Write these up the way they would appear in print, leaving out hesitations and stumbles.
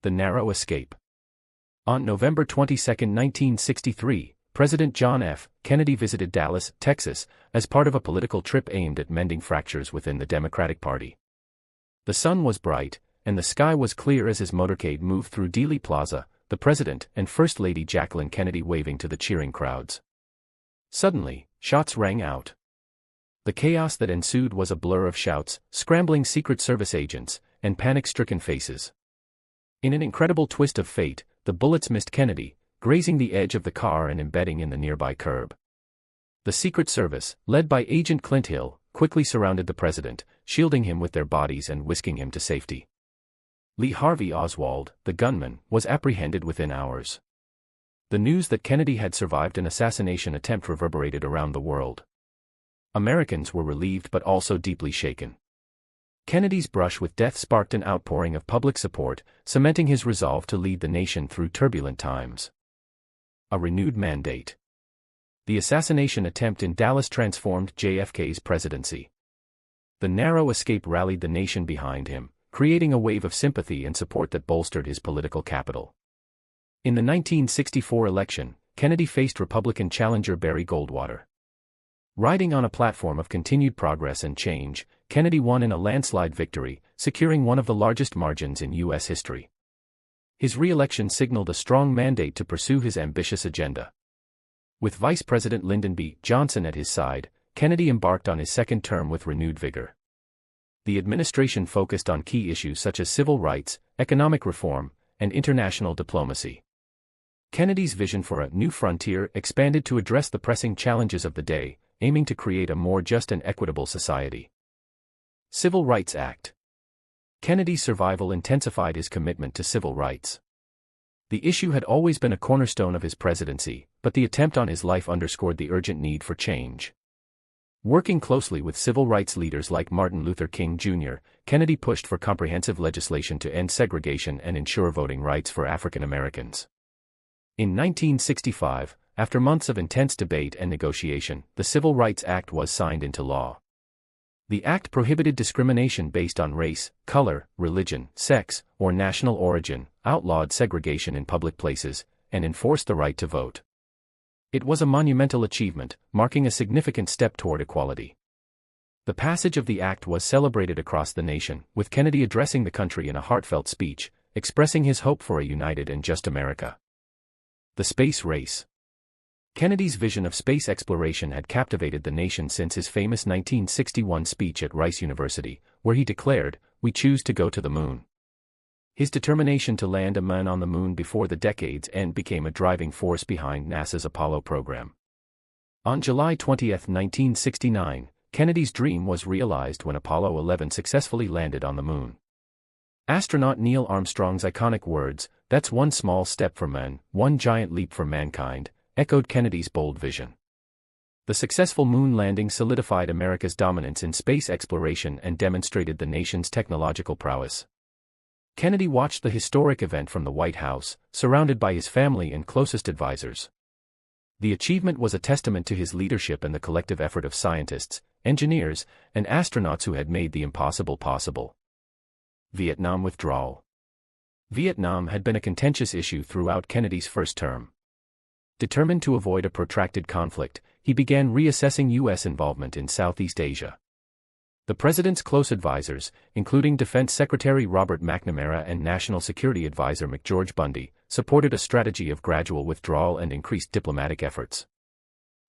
The narrow escape. On November 22, 1963, President John F. Kennedy visited Dallas, Texas, as part of a political trip aimed at mending fractures within the Democratic Party. The sun was bright, and the sky was clear as his motorcade moved through Dealey Plaza, the President and First Lady Jacqueline Kennedy waving to the cheering crowds. Suddenly, shots rang out. The chaos that ensued was a blur of shouts, scrambling Secret Service agents, and panic-stricken faces. In an incredible twist of fate, the bullets missed Kennedy, grazing the edge of the car and embedding in the nearby curb. The Secret Service, led by Agent Clint Hill, quickly surrounded the president, shielding him with their bodies and whisking him to safety. Lee Harvey Oswald, the gunman, was apprehended within hours. The news that Kennedy had survived an assassination attempt reverberated around the world. Americans were relieved but also deeply shaken. Kennedy's brush with death sparked an outpouring of public support, cementing his resolve to lead the nation through turbulent times. A renewed mandate. The assassination attempt in Dallas transformed JFK's presidency. The narrow escape rallied the nation behind him, creating a wave of sympathy and support that bolstered his political capital. In the 1964 election, Kennedy faced Republican challenger Barry Goldwater. Riding on a platform of continued progress and change, Kennedy won in a landslide victory, securing one of the largest margins in U.S. history. His re-election signaled a strong mandate to pursue his ambitious agenda. With Vice President Lyndon B. Johnson at his side, Kennedy embarked on his second term with renewed vigor. The administration focused on key issues such as civil rights, economic reform, and international diplomacy. Kennedy's vision for a new frontier expanded to address the pressing challenges of the day, aiming to create a more just and equitable society. Civil Rights Act. Kennedy's survival intensified his commitment to civil rights. The issue had always been a cornerstone of his presidency, but the attempt on his life underscored the urgent need for change. Working closely with civil rights leaders like Martin Luther King Jr., Kennedy pushed for comprehensive legislation to end segregation and ensure voting rights for African Americans. In 1965, after months of intense debate and negotiation, the Civil Rights Act was signed into law. The act prohibited discrimination based on race, color, religion, sex, or national origin, outlawed segregation in public places, and enforced the right to vote. It was a monumental achievement, marking a significant step toward equality. The passage of the act was celebrated across the nation, with Kennedy addressing the country in a heartfelt speech, expressing his hope for a united and just America. The space race. Kennedy's vision of space exploration had captivated the nation since his famous 1961 speech at Rice University, where he declared, "We choose to go to the moon." His determination to land a man on the moon before the decade's end became a driving force behind NASA's Apollo program. On July 20, 1969, Kennedy's dream was realized when Apollo 11 successfully landed on the moon. Astronaut Neil Armstrong's iconic words, "That's one small step for man, one giant leap for mankind," echoed Kennedy's bold vision. The successful moon landing solidified America's dominance in space exploration and demonstrated the nation's technological prowess. Kennedy watched the historic event from the White House, surrounded by his family and closest advisors. The achievement was a testament to his leadership and the collective effort of scientists, engineers, and astronauts who had made the impossible possible. Vietnam withdrawal. Vietnam had been a contentious issue throughout Kennedy's first term. Determined to avoid a protracted conflict, he began reassessing U.S. involvement in Southeast Asia. The president's close advisors, including Defense Secretary Robert McNamara and National Security Advisor McGeorge Bundy, supported a strategy of gradual withdrawal and increased diplomatic efforts.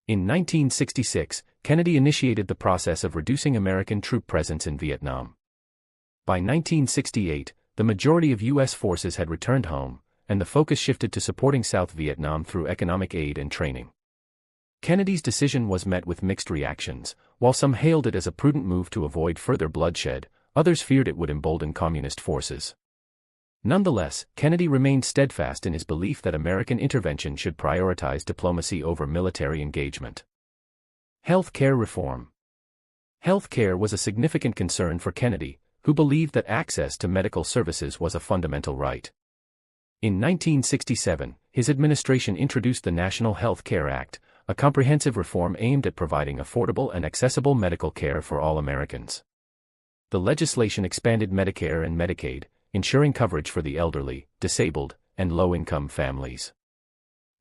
In 1966, Kennedy initiated the process of reducing American troop presence in Vietnam. By 1968, the majority of U.S. forces had returned home, and the focus shifted to supporting South Vietnam through economic aid and training. Kennedy's decision was met with mixed reactions. While some hailed it as a prudent move to avoid further bloodshed, others feared it would embolden communist forces. Nonetheless, Kennedy remained steadfast in his belief that American intervention should prioritize diplomacy over military engagement. Health care reform. Health care was a significant concern for Kennedy, who believed that access to medical services was a fundamental right. In 1967, his administration introduced the National Health Care Act, a comprehensive reform aimed at providing affordable and accessible medical care for all Americans. The legislation expanded Medicare and Medicaid, ensuring coverage for the elderly, disabled, and low-income families.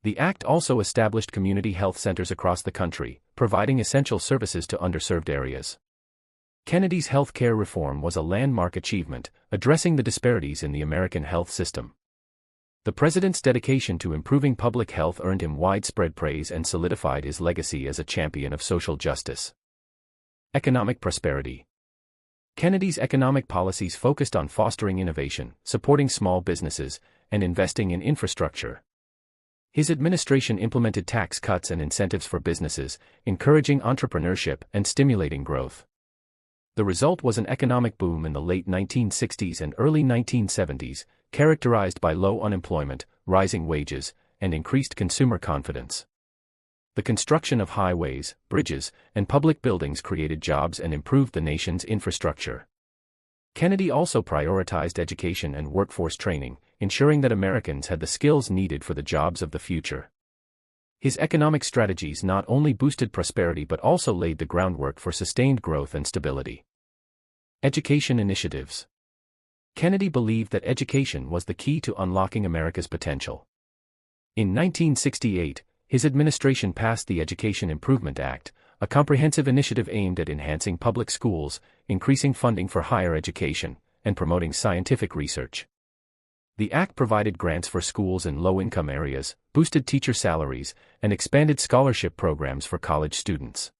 The act also established community health centers across the country, providing essential services to underserved areas. Kennedy's health care reform was a landmark achievement, addressing the disparities in the American health system. The president's dedication to improving public health earned him widespread praise and solidified his legacy as a champion of social justice. Economic prosperity. Kennedy's economic policies focused on fostering innovation, supporting small businesses, and investing in infrastructure. His administration implemented tax cuts and incentives for businesses, encouraging entrepreneurship and stimulating growth. The result was an economic boom in the late 1960s and early 1970s, characterized by low unemployment, rising wages, and increased consumer confidence. The construction of highways, bridges, and public buildings created jobs and improved the nation's infrastructure. Kennedy also prioritized education and workforce training, ensuring that Americans had the skills needed for the jobs of the future. His economic strategies not only boosted prosperity but also laid the groundwork for sustained growth and stability. Education initiatives. Kennedy believed that education was the key to unlocking America's potential. In 1968, his administration passed the Education Improvement Act, a comprehensive initiative aimed at enhancing public schools, increasing funding for higher education, and promoting scientific research. The act provided grants for schools in low-income areas, boosted teacher salaries, and expanded scholarship programs for college students.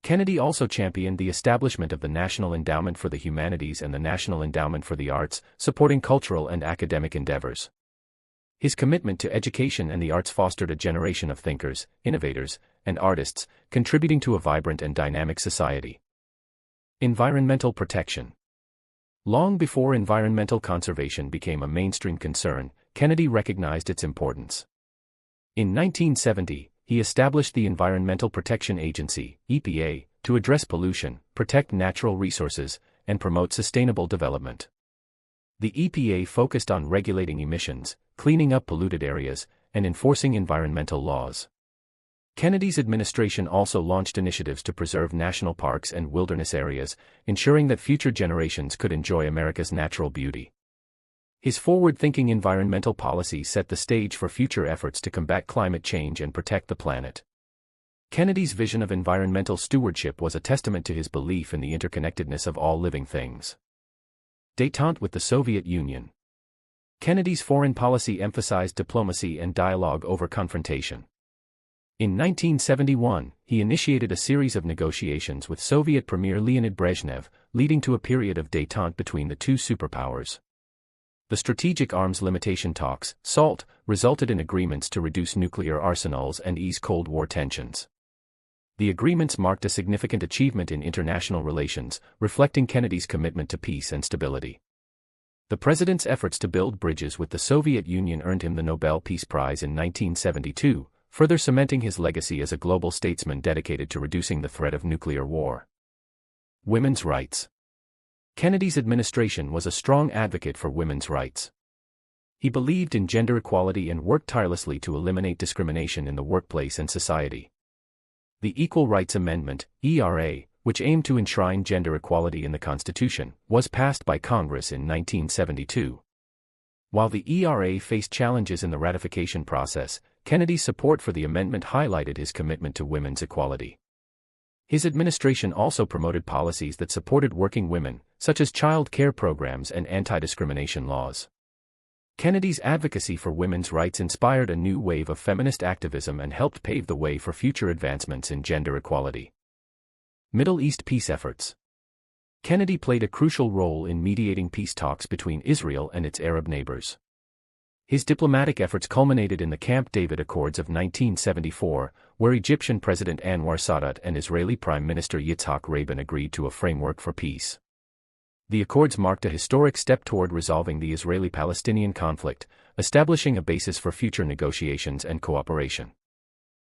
Kennedy also championed the establishment of the National Endowment for the Humanities and the National Endowment for the Arts, supporting cultural and academic endeavors. His commitment to education and the arts fostered a generation of thinkers, innovators, and artists, contributing to a vibrant and dynamic society. Environmental protection. Long before environmental conservation became a mainstream concern, Kennedy recognized its importance. In 1970, he established the Environmental Protection Agency, EPA, to address pollution, protect natural resources, and promote sustainable development. The EPA focused on regulating emissions, cleaning up polluted areas, and enforcing environmental laws. Kennedy's administration also launched initiatives to preserve national parks and wilderness areas, ensuring that future generations could enjoy America's natural beauty. His forward-thinking environmental policies set the stage for future efforts to combat climate change and protect the planet. Kennedy's vision of environmental stewardship was a testament to his belief in the interconnectedness of all living things. Détente with the Soviet Union. Kennedy's foreign policy emphasized diplomacy and dialogue over confrontation. In 1971, he initiated a series of negotiations with Soviet Premier Leonid Brezhnev, leading to a period of détente between the two superpowers. The Strategic Arms Limitation Talks, SALT, resulted in agreements to reduce nuclear arsenals and ease Cold War tensions. The agreements marked a significant achievement in international relations, reflecting Kennedy's commitment to peace and stability. The president's efforts to build bridges with the Soviet Union earned him the Nobel Peace Prize in 1972, further cementing his legacy as a global statesman dedicated to reducing the threat of nuclear war. Women's rights. Kennedy's administration was a strong advocate for women's rights. He believed in gender equality and worked tirelessly to eliminate discrimination in the workplace and society. The Equal Rights Amendment, ERA, which aimed to enshrine gender equality in the Constitution, was passed by Congress in 1972. While the ERA faced challenges in the ratification process, Kennedy's support for the amendment highlighted his commitment to women's equality. His administration also promoted policies that supported working women, such as child care programs and anti-discrimination laws. Kennedy's advocacy for women's rights inspired a new wave of feminist activism and helped pave the way for future advancements in gender equality. Middle East peace efforts. Kennedy played a crucial role in mediating peace talks between Israel and its Arab neighbors. His diplomatic efforts culminated in the Camp David Accords of 1974, where Egyptian President Anwar Sadat and Israeli Prime Minister Yitzhak Rabin agreed to a framework for peace. The accords marked a historic step toward resolving the Israeli-Palestinian conflict, establishing a basis for future negotiations and cooperation.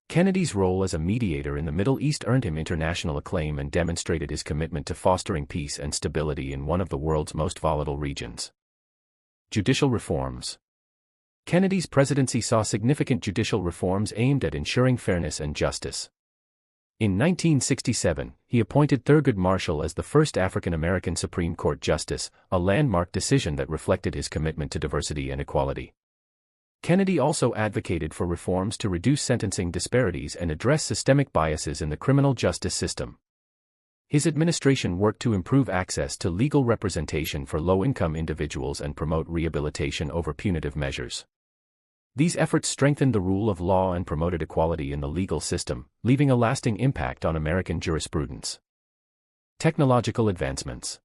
Kennedy's role as a mediator in the Middle East earned him international acclaim and demonstrated his commitment to fostering peace and stability in one of the world's most volatile regions. Judicial reforms. Kennedy's presidency saw significant judicial reforms aimed at ensuring fairness and justice. In 1967, he appointed Thurgood Marshall as the first African-American Supreme Court Justice, a landmark decision that reflected his commitment to diversity and equality. Kennedy also advocated for reforms to reduce sentencing disparities and address systemic biases in the criminal justice system. His administration worked to improve access to legal representation for low-income individuals and promote rehabilitation over punitive measures. These efforts strengthened the rule of law and promoted equality in the legal system, leaving a lasting impact on American jurisprudence. Technological advancements.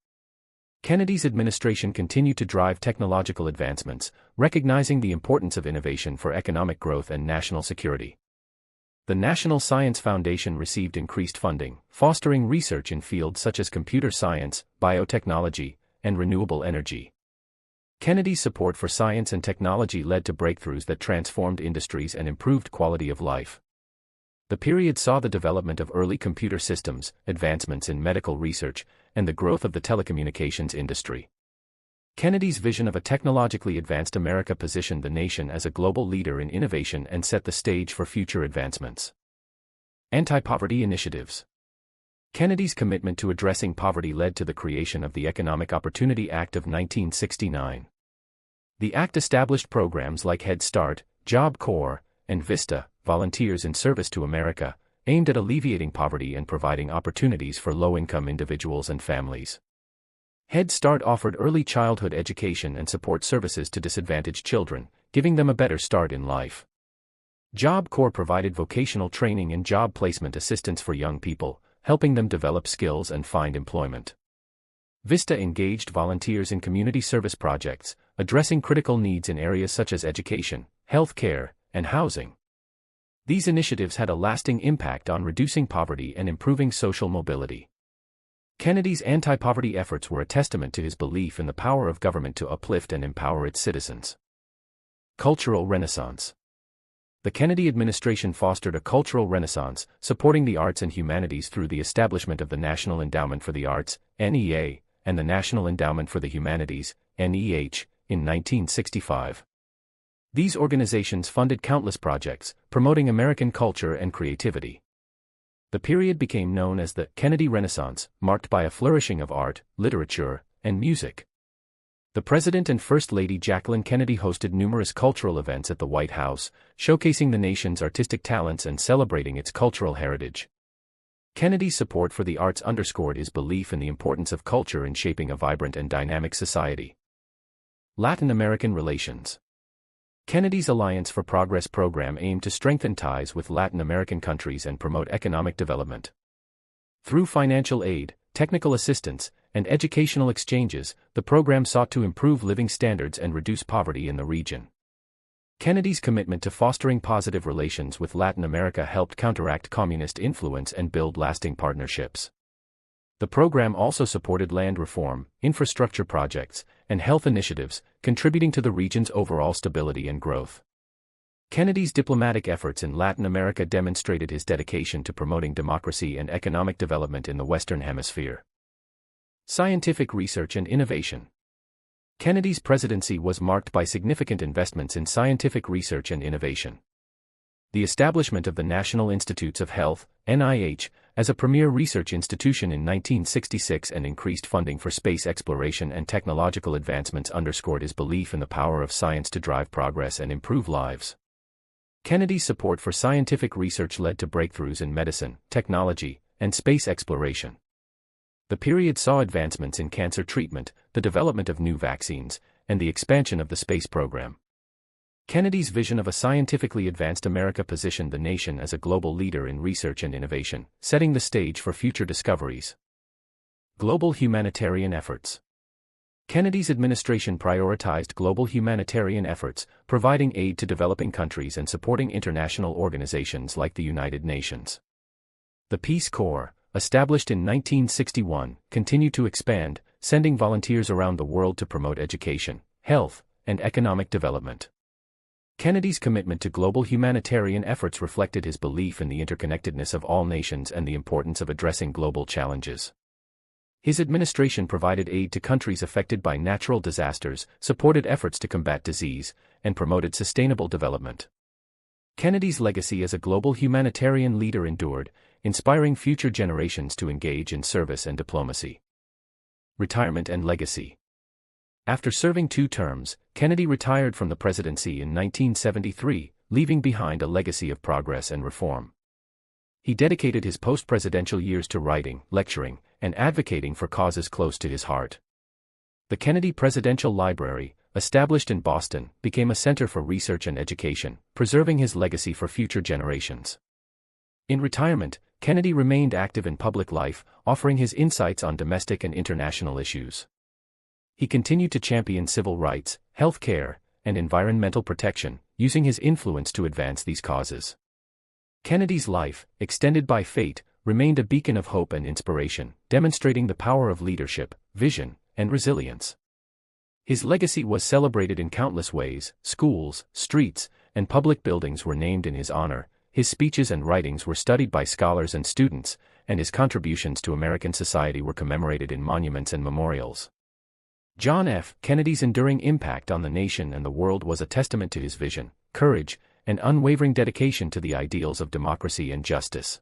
Kennedy's administration continued to drive technological advancements, recognizing the importance of innovation for economic growth and national security. The National Science Foundation received increased funding, fostering research in fields such as computer science, biotechnology, and renewable energy. Kennedy's support for science and technology led to breakthroughs that transformed industries and improved quality of life. The period saw the development of early computer systems, advancements in medical research, and the growth of the telecommunications industry. Kennedy's vision of a technologically advanced America positioned the nation as a global leader in innovation and set the stage for future advancements. Anti-poverty initiatives. Kennedy's commitment to addressing poverty led to the creation of the Economic Opportunity Act of 1969. The act established programs like Head Start, Job Corps, and VISTA, Volunteers in Service to America, aimed at alleviating poverty and providing opportunities for low-income individuals and families. Head Start offered early childhood education and support services to disadvantaged children, giving them a better start in life. Job Corps provided vocational training and job placement assistance for young people, helping them develop skills and find employment. VISTA engaged volunteers in community service projects, addressing critical needs in areas such as education, health care, and housing. These initiatives had a lasting impact on reducing poverty and improving social mobility. Kennedy's anti-poverty efforts were a testament to his belief in the power of government to uplift and empower its citizens. Cultural Renaissance. The Kennedy administration fostered a cultural renaissance, supporting the arts and humanities through the establishment of the National Endowment for the Arts, NEA, and the National Endowment for the Humanities, NEH, in 1965. These organizations funded countless projects, promoting American culture and creativity. The period became known as the Kennedy Renaissance, marked by a flourishing of art, literature, and music. The President and First Lady Jacqueline Kennedy hosted numerous cultural events at the White House, showcasing the nation's artistic talents and celebrating its cultural heritage. Kennedy's support for the arts underscored his belief in the importance of culture in shaping a vibrant and dynamic society. Latin American relations. Kennedy's Alliance for Progress program aimed to strengthen ties with Latin American countries and promote economic development. Through financial aid, technical assistance, and educational exchanges, the program sought to improve living standards and reduce poverty in the region. Kennedy's commitment to fostering positive relations with Latin America helped counteract communist influence and build lasting partnerships. The program also supported land reform, infrastructure projects, and health initiatives, contributing to the region's overall stability and growth. Kennedy's diplomatic efforts in Latin America demonstrated his dedication to promoting democracy and economic development in the Western Hemisphere. Scientific research and innovation. Kennedy's presidency was marked by significant investments in scientific research and innovation. The establishment of the National Institutes of Health, NIH, as a premier research institution in 1966 and increased funding for space exploration and technological advancements underscored his belief in the power of science to drive progress and improve lives. Kennedy's support for scientific research led to breakthroughs in medicine, technology, and space exploration. The period saw advancements in cancer treatment, the development of new vaccines, and the expansion of the space program. Kennedy's vision of a scientifically advanced America positioned the nation as a global leader in research and innovation, setting the stage for future discoveries. Global humanitarian efforts. Kennedy's administration prioritized global humanitarian efforts, providing aid to developing countries and supporting international organizations like the United Nations. The Peace Corps, established in 1961, continued to expand, sending volunteers around the world to promote education, health, and economic development. Kennedy's commitment to global humanitarian efforts reflected his belief in the interconnectedness of all nations and the importance of addressing global challenges. His administration provided aid to countries affected by natural disasters, supported efforts to combat disease, and promoted sustainable development. Kennedy's legacy as a global humanitarian leader endured, inspiring future generations to engage in service and diplomacy. Retirement and legacy. After serving 2 terms, Kennedy retired from the presidency in 1973, leaving behind a legacy of progress and reform. He dedicated his post-presidential years to writing, lecturing, and advocating for causes close to his heart. The Kennedy Presidential Library, established in Boston, became a center for research and education, preserving his legacy for future generations. In retirement, Kennedy remained active in public life, offering his insights on domestic and international issues. He continued to champion civil rights, health care, and environmental protection, using his influence to advance these causes. Kennedy's life, extended by fate, remained a beacon of hope and inspiration, demonstrating the power of leadership, vision, and resilience. His legacy was celebrated in countless ways. Schools, streets, and public buildings were named in his honor, his speeches and writings were studied by scholars and students, and his contributions to American society were commemorated in monuments and memorials. John F. Kennedy's enduring impact on the nation and the world was a testament to his vision, courage, and unwavering dedication to the ideals of democracy and justice.